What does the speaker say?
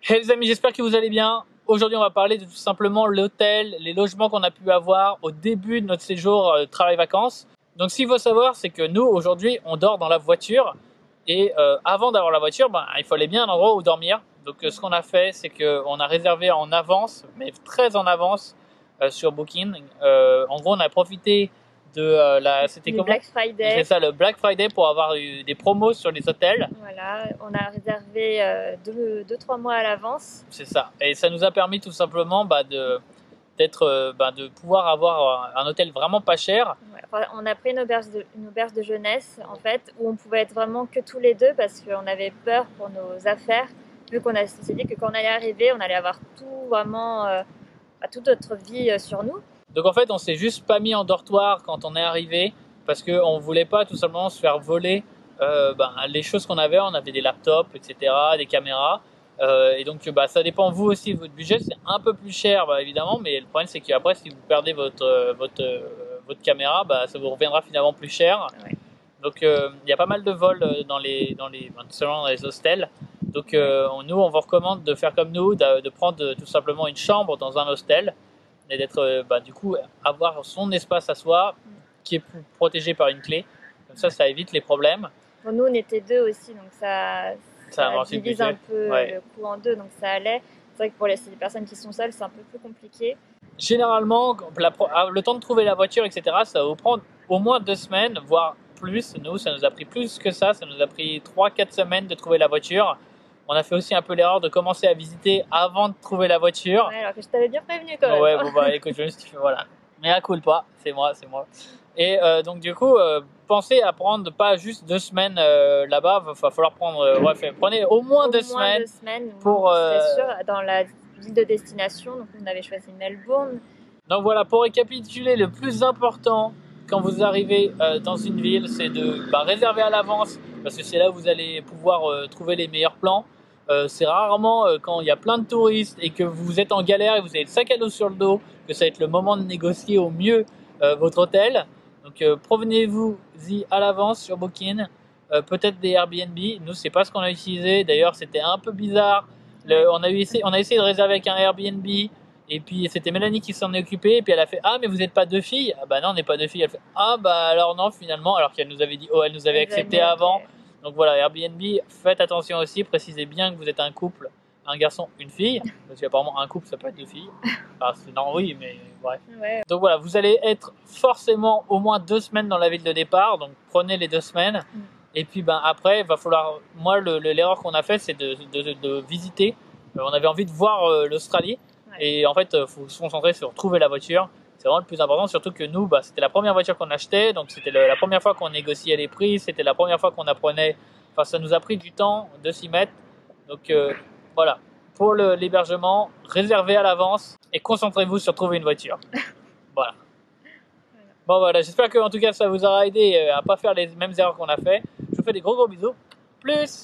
Hey les amis, j'espère que vous allez bien. Aujourd'hui, on va parler de tout simplement l'hôtel, les logements qu'on a pu avoir au début de notre séjour travail-vacances. Donc, ce qu'il faut savoir, c'est que nous, aujourd'hui, on dort dans la voiture. Et avant d'avoir la voiture, il fallait bien un endroit où dormir. Donc, ce qu'on a fait, c'est qu'on a réservé en avance, mais très en avance, sur Booking. En gros, on a profité de c'était Les comment? Black Friday. C'est ça, le Black Friday pour avoir eu des promos sur les hôtels. Voilà, on a réservé 2-3 mois à l'avance. C'est ça. Et ça nous a permis tout simplement de pouvoir avoir un hôtel vraiment pas cher. Ouais, enfin, on a pris une auberge de jeunesse en fait, où on pouvait être vraiment que tous les deux parce qu'on avait peur pour nos affaires, vu qu'on s'est dit que quand on allait arriver, on allait avoir tout vraiment, toute notre vie sur nous. Donc en fait, on s'est juste pas mis en dortoir quand on est arrivé parce qu'on voulait pas tout simplement se faire voler les choses qu'on avait. On avait des laptops, etc., des caméras. Et donc ça dépend vous aussi de votre budget. C'est un peu plus cher évidemment, mais le problème c'est qu'après si vous perdez votre caméra, ça vous reviendra finalement plus cher. Ouais. Donc il y a pas mal de vols seulement dans les hostels. Donc nous on vous recommande de faire comme nous, de prendre tout simplement une chambre dans un hostel et d'être du coup avoir son espace à soi qui est protégé par une clé. Comme ça évite les problèmes. Bon, nous, on était deux aussi, donc ça divise un peu Ouais. le coût en deux, donc ça allait. C'est vrai que pour les personnes qui sont seules, c'est un peu plus compliqué. Généralement, le temps de trouver la voiture, etc., ça va vous prendre au moins 2 semaines, voire plus. Nous, ça nous a pris plus que ça. Ça nous a pris 3-4 semaines de trouver la voiture. On a fait aussi un peu l'erreur de commencer à visiter avant de trouver la voiture. Ouais, alors que je t'avais bien prévenu quand même. Ouais, écoute, je me suis fait, voilà. Mais à coup pas, c'est moi. Et donc, du coup, pensez à prendre pas juste 2 semaines là-bas. Va falloir prendre, prenez au moins 2 semaines. 2 semaines, pour. c'est sûr, dans la ville de destination. Donc, on avait choisi Melbourne. Donc voilà, pour récapituler, le plus important quand vous arrivez dans une ville, c'est de réserver à l'avance parce que c'est là où vous allez pouvoir trouver les meilleurs plans. C'est rarement quand il y a plein de touristes et que vous êtes en galère et vous avez le sac à dos sur le dos que ça va être le moment de négocier au mieux votre hôtel. Donc provenez-vous-y à l'avance sur Booking, peut-être des Airbnb. Nous, c'est pas ce qu'on a utilisé. D'ailleurs, c'était un peu bizarre. On a essayé de réserver avec un Airbnb. Et puis c'était Mélanie qui s'en est occupée, et puis elle a fait ah mais vous n'êtes pas deux filles? Ah bah non, on n'est pas deux filles. Elle fait ah bah alors non finalement, alors qu'elle nous avait dit elle nous avait accepté avant. Donc voilà, Airbnb, faites attention aussi, précisez bien que vous êtes un couple, un garçon, une fille, parce qu'apparemment un couple ça peut être deux filles. Enfin, non oui mais bref. Ouais. Donc voilà, vous allez être forcément au moins 2 semaines dans la ville de départ, donc prenez les 2 semaines. Et puis après, il va falloir. Moi, l'erreur qu'on a fait, c'est de visiter. On avait envie de voir l'Australie. Et en fait, il faut se concentrer sur trouver la voiture. C'est vraiment le plus important, surtout que nous, c'était la première voiture qu'on achetait, donc c'était la première fois qu'on négociait les prix, c'était la première fois qu'on apprenait. Enfin, ça nous a pris du temps de s'y mettre. Donc voilà, pour l'hébergement, réservez à l'avance et concentrez-vous sur trouver une voiture. Voilà. Bon voilà, j'espère que en tout cas ça vous aura aidé à pas faire les mêmes erreurs qu'on a fait. Je vous fais des gros bisous. Plus.